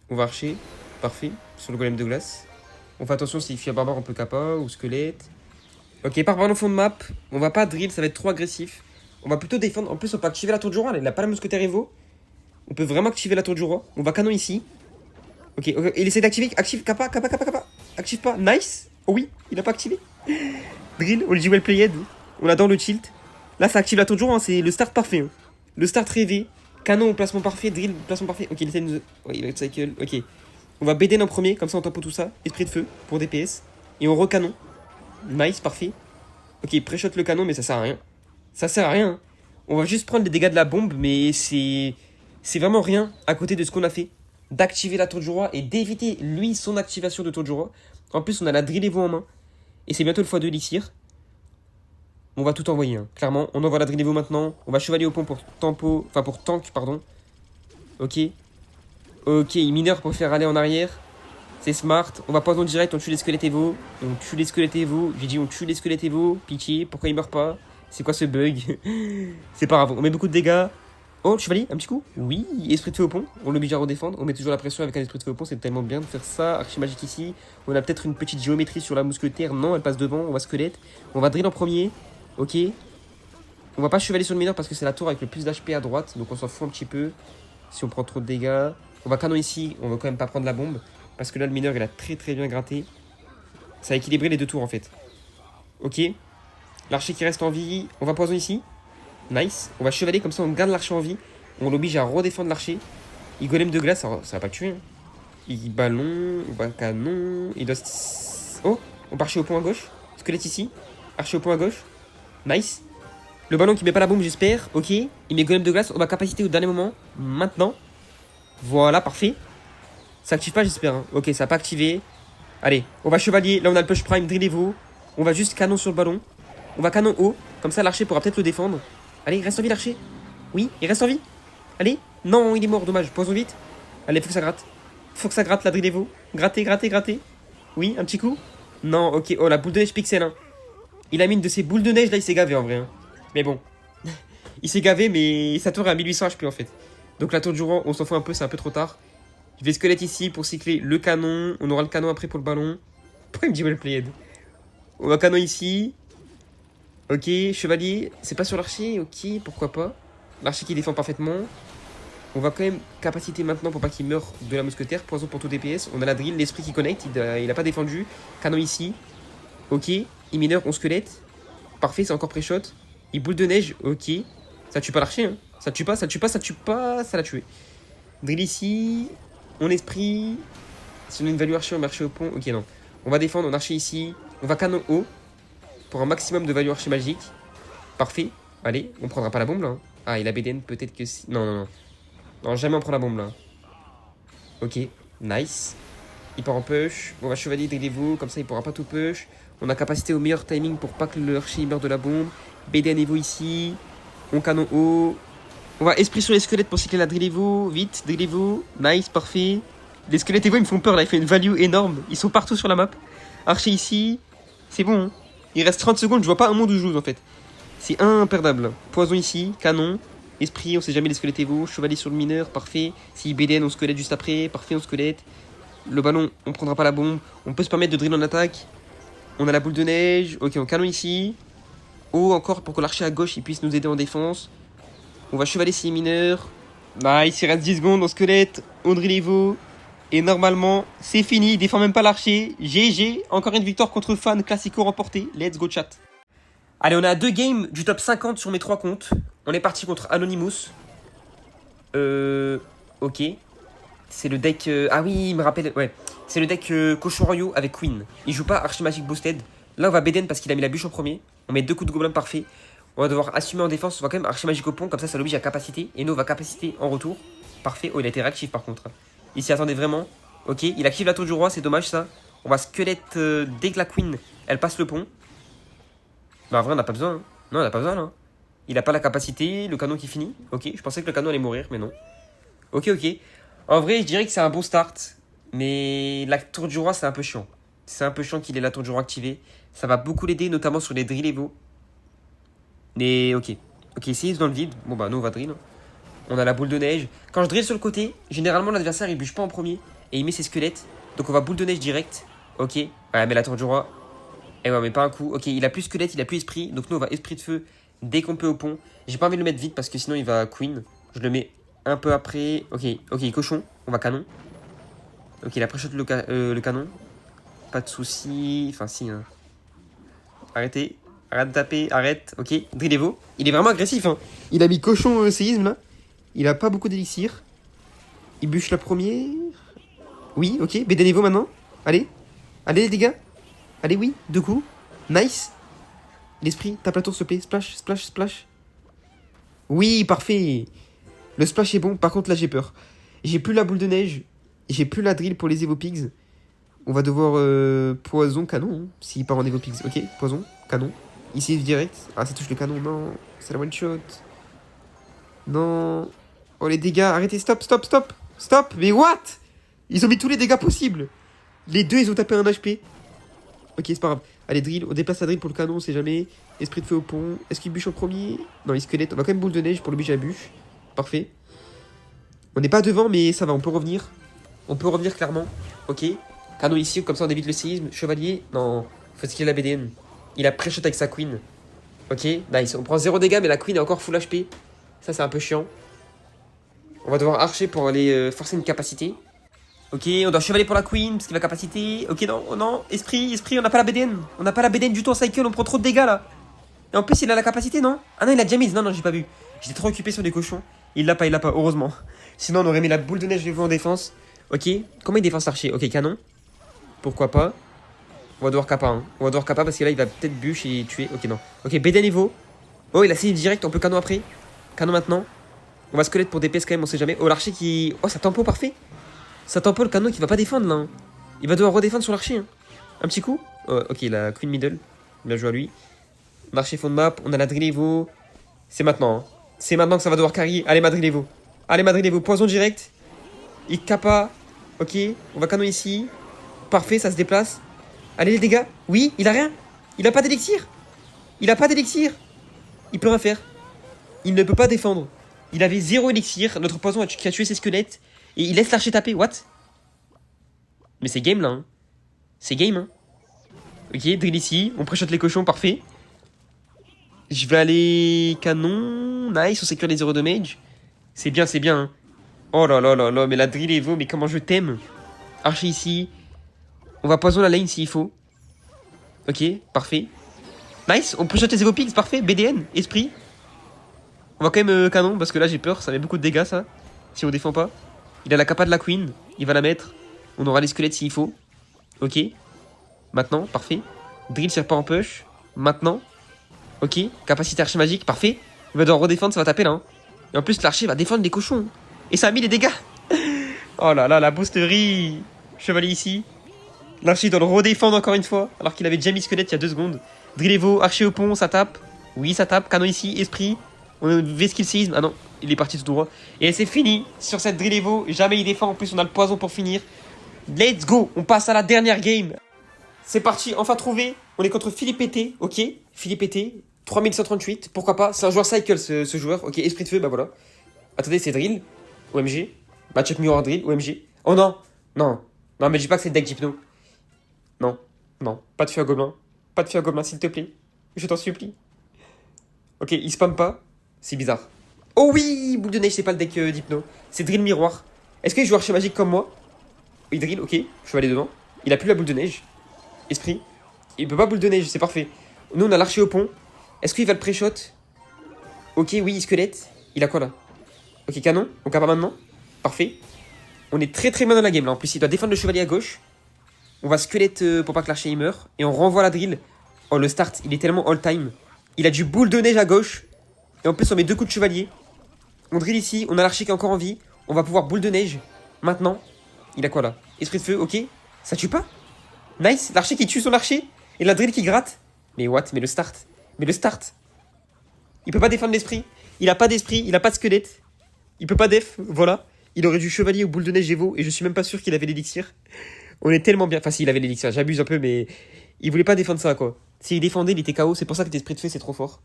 Speaker 1: On va archer. Parfait. Sur le golem de glace. On fait attention si Fia Barbare, on peut kappa ou squelette. Ok, par au fond de map. On va pas drill, ça va être trop agressif. On va plutôt défendre. En plus, on peut activer la tour du roi. Il a pas la mousquetaire Evo. On peut vraiment activer la tour du roi. On va canon ici. Ok, ok. Il essaie d'activer. Active kappa, kappa, kappa, kappa. Active pas. Nice. Oh oui, il a pas activé. Drill, on le dit well played. On adore le tilt. Là, ça active la tour du roi. Hein. C'est le start parfait. Hein. Le start rêvé. Canon au placement parfait. Drill, placement parfait. Ok, il essaie de nous. Ouais, il va être cycle. Ok. On va BD en premier. Comme ça, on tempo tout ça. Esprit de feu pour DPS. Et on recanon. Nice, parfait. Ok, pré-shot le canon, mais ça sert à rien. Ça sert à rien. Hein. On va juste prendre les dégâts de la bombe, mais c'est vraiment rien à côté de ce qu'on a fait. D'activer la tour du roi et d'éviter, lui, son activation de tour du roi. En plus, on a la drill Evo en main. Et c'est bientôt le x2 elixir. On va tout envoyer, hein. Clairement. On envoie la drill Evo maintenant. On va chevalier au pont pour tempo. Enfin, pour tank, pardon. Ok. Ok, il mineur pour faire aller en arrière. C'est smart. On va poison direct, on tue les squelettes Evo. On tue les squelettes Evo. J'ai dit on tue les squelettes Evo. Pitié, pourquoi il meurt pas? C'est quoi ce bug? C'est pas grave, on met beaucoup de dégâts. Oh, chevalier, un petit coup? Oui, esprit de feu au pont. On l'oblige à redéfendre. On met toujours la pression avec un esprit de feu au pont. C'est tellement bien de faire ça. Archi magique ici. On a peut-être une petite géométrie sur la mousquetaire. Non, elle passe devant. On va squelette. On va drill en premier. Ok. On va pas chevalier sur le mineur parce que c'est la tour avec le plus d'HP à droite. Donc on s'en fout un petit peu. Si on prend trop de dégâts. On va canon ici. On va quand même pas prendre la bombe. Parce que là, le mineur, il a très très bien gratté. Ça a équilibré les deux tours en fait. Ok. L'archer qui reste en vie. On va poison ici. Nice. On va chevalier, comme ça on garde l'archer en vie. On l'oblige à redéfendre l'archer. Il golem de glace, ça va pas le tuer. Hein. Il ballon, on va canon. Il doit. Oh, on part archer au point à gauche. Squelette ici. Archer au point à gauche. Nice. Le ballon qui met pas la bombe, j'espère. Ok. Il met golem de glace. On va capacité au dernier moment. Maintenant. Voilà, parfait. Ça active pas, j'espère. Hein. Ok, ça n'a pas activé. Allez, on va chevalier. Là, on a le push prime, drill Evo. On va juste canon sur le ballon. On va canon haut. Comme ça, l'archer pourra peut-être le défendre. Allez, reste en vie, l'archer. Oui, il reste en vie. Allez. Non, il est mort, dommage. Poison vite. Allez, faut que ça gratte. Faut que ça gratte, la drill Evo. Gratter, gratter, gratter. Oui, un petit coup. Non, ok. Oh, la boule de neige pixel. Hein. Il a mis une de ses boules de neige. Là, il s'est gavé en vrai. Hein. Mais bon. Il s'est gavé, mais sa tour est à 1800 HP en fait. Donc, la tour du roi, on s'en fout un peu. C'est un peu trop tard. Je vais squelette ici pour cycler le canon. On aura le canon après pour le ballon. Pourquoi il me dit well played? On va canon ici. Ok, chevalier. C'est pas sur l'archer. Ok, pourquoi pas. L'archer qui défend parfaitement. On va quand même capacité maintenant pour pas qu'il meure de la mousquetaire. Poison pour tout DPS. On a la drill, l'esprit qui connecte. Il a pas défendu. Canon ici. Ok, il mineur, on squelette. Parfait, c'est encore pré-shot. Il boule de neige. Ok. Ça tue pas l'archer. Hein. Ça tue pas, ça tue pas, ça tue pas. Ça l'a tué. Drill ici. On esprit. Si on a une value archer, on va archer au pont. Ok, non. On va défendre, on archer ici. On va canon haut. Pour un maximum de value archer magique. Parfait. Allez, on prendra pas la bombe là. Hein. Ah, il a BDN, peut-être que si. Non, non, non. Non, jamais on prend la bombe là. Ok, nice. Il part en push. On va chevalier drill-Evo, comme ça il pourra pas tout push. On a capacité au meilleur timing pour pas que le archer meure de la bombe. BDN Evo ici. On canon haut. On va esprit sur les squelettes pour cycler la drill Evo. Vite, drill Evo. Nice, parfait. Les squelettes Evo ils me font peur là, il fait une value énorme. Ils sont partout sur la map. Archer ici. C'est bon. Hein. Il reste 30 secondes, je vois pas un monde où je joue en fait. C'est imperdable. Poison ici, canon. Esprit, on sait jamais les squelettes évo. Chevalier sur le mineur, parfait. Si BDN, on squelette juste après. Parfait, on squelette. Le ballon, on prendra pas la bombe. On peut se permettre de drill en attaque. On a la boule de neige. Ok, on canon ici. Oh, encore pour que l'archer à gauche il puisse nous aider en défense. On va chevalier si mineur. Nice, il reste 10 secondes. On squelette. On drill évo. Et normalement, c'est fini. Il défend même pas l'archer. GG. Encore une victoire contre Fan. Classico remporté. Let's go, chat. Allez, on a 2 games du top 50 sur mes 3 comptes. On est parti contre Anonymous. Ok. C'est le deck... Ah oui, il me rappelle... Ouais. C'est le deck Cochon Royaux avec Queen. Il joue pas Archimagic Boosted. Là, on va BDN parce qu'il a mis la bûche en premier. On met 2 coups de gobelin parfait. On va devoir assumer en défense. On va quand même Archimagic au pont. Comme ça l'oblige à capacité. Et nous, on va capacité en retour. Parfait. Oh, il a été réactif par contre. Il s'y attendait vraiment. Ok, il active la tour du roi. C'est dommage ça. On va squelette dès que la Queen, elle passe le pont. Bah, en vrai, on n'a pas besoin. Hein. Non, on n'a pas besoin là. Il a pas la capacité. Le canon qui finit. Ok, je pensais que le canon allait mourir, mais non. Ok. En vrai, je dirais que c'est un bon start. Mais la tour du roi, c'est un peu chiant. C'est un peu chiant qu'il ait la tour du roi activée. Ça va beaucoup l'aider, notamment sur les drills evo. Mais ok. Ok, essayez dans le vide. Bon bah, nous on va drill. On a la boule de neige. Quand je drill sur le côté, généralement l'adversaire il bûche pas en premier. Et il met ses squelettes. Donc on va boule de neige direct. Ok. Ouais, mais la tour du roi. Eh ouais, mais pas un coup. Ok, il a plus squelette, il a plus esprit. Donc nous on va esprit de feu dès qu'on peut au pont. J'ai pas envie de le mettre vite parce que sinon il va queen. Je le mets un peu après. Ok, cochon. On va canon. Ok, il a pré-shot le canon. Pas de soucis. Enfin, si. Hein. Arrêtez. Arrête de taper. Arrête. Ok, drill evo. Il est vraiment agressif. Hein. Il a mis cochon séisme là. Il a pas beaucoup d'élixir. Il bûche la première. Oui, ok. BD evo maintenant. Allez. Allez les dégâts. Allez, oui. 2 coups. Nice. L'esprit. Tape la tour s'il te plaît. Splash, splash, splash. Oui, parfait. Le splash est bon. Par contre, là, j'ai peur. J'ai plus la boule de neige. J'ai plus la drill pour les Evo Pigs. On va devoir poison, canon. Hein, s'il part en Evo Pigs. Ok, poison, canon. Ici, direct. Ah, ça touche le canon. Non, c'est la one shot. Non. Oh, les dégâts. Arrêtez, stop. Stop. Mais what? Ils ont mis tous les dégâts possibles. Les deux, ils ont tapé un HP. Ok, c'est pas grave. Allez, drill. On déplace la drill pour le canon, on sait jamais. Esprit de feu au pont. Est-ce qu'il bûche en premier? Non, il squelette. On va quand même boule de neige pour le bûche à bûche. Parfait. On n'est pas devant, mais ça va, on peut revenir. On peut revenir clairement. Ok. Canon ici, comme ça on évite le séisme. Chevalier. Non. Faut skiller la BDN. Il a pré-shot avec sa queen. Ok. Nice. On prend 0 dégâts, mais la queen est encore full HP. Ça, c'est un peu chiant. On va devoir archer pour aller forcer une capacité. Ok. On doit chevalier pour la queen, parce qu'il va capacité. Ok, non. Oh, non. Esprit. On n'a pas la BDN. On n'a pas la BDN du tout en cycle. On prend trop de dégâts là. Et en plus, il a la capacité, non? Ah non, il a déjà mise. Non, j'ai pas vu. J'étais trop occupé sur les cochons. Il l'a pas, heureusement. Sinon, on aurait mis la boule de neige de vous en défense. Ok, comment il défend l'archer? Ok, canon. Pourquoi pas? On va devoir kappa. Hein. On va devoir kappa parce que là, il va peut-être bûche et tuer. Ok, non. Ok, BD niveau. Oh, il a essayé direct. On peut canon après. Canon maintenant. On va squelette pour DPS quand même, on sait jamais. Oh, l'archer qui. Oh, ça tempo parfait. Ça tempo le canon qui va pas défendre là. Hein. Il va devoir redéfendre sur l'archer. Hein. Un petit coup. Oh, ok, la queen middle. Bien joué à lui. Marché fond de map. On a la drill evo. C'est maintenant. Hein. C'est maintenant que ça va devoir carry. Allez, Madrid Evo. Allez, Madrid Evo. Poison direct. Il kappa. Ok. On va canon ici. Parfait, ça se déplace. Allez, les dégâts. Oui, il a rien. Il a pas d'élixir. Il peut rien faire. Il ne peut pas défendre. Il avait 0 élixir. Notre poison qui a tué ses squelettes. Et il laisse l'archer taper. What? Mais c'est game là. Hein. C'est game. Hein. Ok, drill ici. On pré-shot les cochons. Parfait. Je vais aller canon. Nice, on sécure les 0 damage. C'est bien. Hein. Oh là, mais la drill Evo, mais comment je t'aime. Archer ici. On va poison la lane s'il faut. Ok, parfait. Nice, on peut shot les Evo Pigs, parfait. BDN, esprit. On va quand même canon, parce que là j'ai peur, ça met beaucoup de dégâts ça. Si on défend pas. Il a la capa de la queen, il va la mettre. On aura les squelettes s'il faut. Ok. Maintenant, parfait. Drill sur pas en push. Maintenant. Ok, capacité archer magique, parfait. Il va devoir redéfendre, ça va taper là. Hein. Et en plus, l'archer va défendre les cochons. Et ça a mis les dégâts. Oh là là, la boosterie. Chevalier ici. L'archer doit le redéfendre encore une fois. Alors qu'il avait déjà mis squelette il y a 2 secondes. Drill Evo, archer au pont, ça tape. Oui, ça tape. Canon ici, esprit. On a V-skill séisme. Ah non, il est parti tout droit. Et c'est fini sur cette Drill Evo. Jamais il défend. En plus, on a le poison pour finir. Let's go. On passe à la dernière game. C'est parti, enfin trouvé. On est contre Philippe Pété, ok. Philippe Pété, 3138, pourquoi pas. C'est un joueur cycle, ce joueur. Ok, esprit de feu, bah voilà. Attendez, c'est drill. OMG. Matchup miroir drill, OMG. Oh non. Non. Non, mais dis pas que c'est le deck d'hypno. Non. Non. Pas de feu à gobelin. Pas de feu à gobelin, s'il te plaît. Je t'en supplie. Ok, il spam pas. C'est bizarre. Oh oui, boule de neige, c'est pas le deck d'hypno. C'est drill miroir. Est-ce qu'il joue archer magique comme moi? Il drill, ok. Je vais aller dedans. Il a plus la boule de neige. Esprit. Il peut pas boule de neige, c'est parfait. Nous, on a l'archer au pont. Est-ce qu'il va le pré-shot? Ok, oui, squelette. Il a quoi là? Ok, canon. On capable maintenant. Parfait. On est très très mal dans la game là. En plus, il doit défendre le chevalier à gauche. On va squelette pour pas que l'archer il meure. Et on renvoie la drill. Oh, le start, il est tellement all-time. Il a du boule de neige à gauche. Et en plus, on met 2 coups de chevalier. On drill ici. On a l'archer qui est encore en vie. On va pouvoir boule de neige. Maintenant. Il a quoi là? Esprit de feu, ok. Ça tue pas? Nice. L'archer qui tue son archer. Et la drill qui gratte. Mais what? Mais le start. Mais le start. Il peut pas défendre l'esprit. Il a pas d'esprit. Il a pas de squelette. Il peut pas def. Voilà. Il aurait du chevalier ou boule de neige Evo. Et je suis même pas sûr qu'il avait l'élixir. On est tellement bien. Enfin, si, il avait l'élixir. J'abuse un peu, mais il voulait pas défendre ça, quoi. S'il défendait, il était KO. C'est pour ça que l'esprit de feu, c'est trop fort.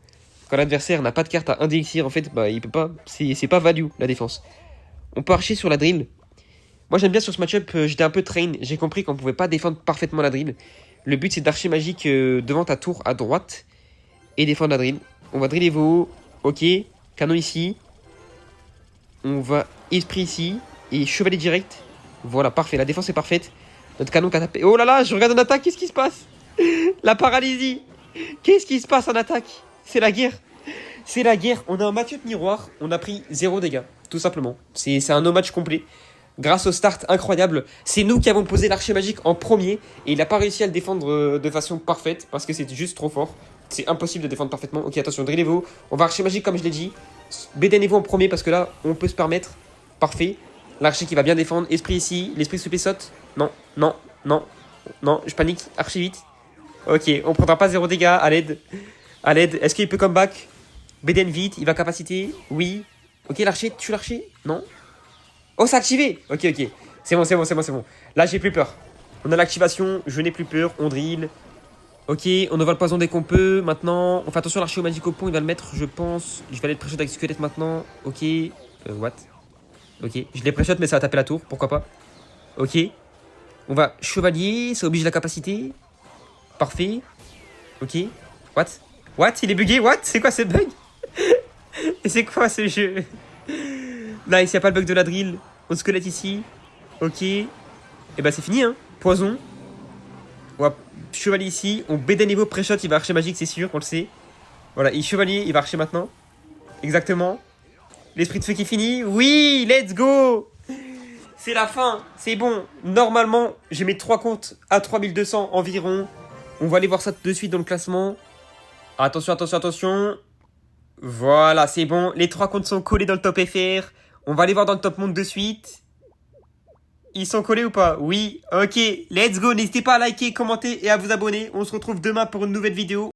Speaker 1: Quand l'adversaire n'a pas de carte à 1 d'élixir, en fait, bah, il peut pas. C'est pas value, la défense. On peut archer sur la drill. Moi, j'aime bien sur ce match-up. J'étais un peu train. J'ai compris qu'on pouvait pas défendre parfaitement la drill. Le but, c'est d'archer magique devant ta tour à droite et défendre la drill. On va drill Evo. Ok. Canon ici. On va esprit ici. Et chevalier direct. Voilà, parfait. La défense est parfaite. Notre canon qui a tapé. Oh là là, je regarde en attaque. Qu'est-ce qui se passe? La paralysie. Qu'est-ce qui se passe en attaque? C'est la guerre. C'est la guerre. On a un match-up miroir. On a pris 0 dégâts. Tout simplement. C'est un no-match complet. Grâce au start incroyable. C'est nous qui avons posé l'archer magique en premier. Et il n'a pas réussi à le défendre de façon parfaite. Parce que c'était juste trop fort. C'est impossible de défendre parfaitement. Ok, attention, drill Evo. On va archer magique comme je l'ai dit. BDN Evo en premier parce que là, on peut se permettre. Parfait. L'archer qui va bien défendre. Esprit ici. L'esprit se saute. Non, non, non. Non, je panique. Archer vite. Ok, on prendra pas 0 dégâts. À l'aide. À l'aide. Est-ce qu'il peut comeback? BDN vite. Il va capacité. Oui. Ok, l'archer. Tue l'archer. Non. Oh, c'est activé. Ok, ok. C'est bon, c'est bon, c'est bon, c'est bon. Là, j'ai plus peur. On a l'activation. Je n'ai plus peur. On drill. Ok, on envoie le poison dès qu'on peut. Maintenant, on fait attention à l'archer au magique au pont. Il va le mettre, je pense. Je vais aller le pré-shot avec squelette maintenant. Ok. What? Ok. Je l'ai pré-shot, mais ça va taper la tour. Pourquoi pas? Ok. On va chevalier. Ça oblige la capacité. Parfait. Ok. What? What? Il est bugué? What? C'est quoi ce bug? Et c'est quoi ce jeu? Là, ici, il n'y a pas le bug de la drill. On squelette ici. Ok. Et bah, c'est fini, hein. Poison. On va chevalier ici. On BD niveau pré-shot. Il va archer magique, c'est sûr. On le sait. Voilà. Il chevalier. Il va archer maintenant. Exactement. L'esprit de feu qui finit. Oui, let's go. C'est la fin. C'est bon. Normalement, j'ai mes 3 comptes à 3200 environ. On va aller voir ça de suite dans le classement. Attention, attention, attention. Voilà, c'est bon. Les 3 comptes sont collés dans le top FR. On va aller voir dans le top monde de suite. Ils sont collés ou pas? Oui. Ok, let's go. N'hésitez pas à liker, commenter et à vous abonner. On se retrouve demain pour une nouvelle vidéo.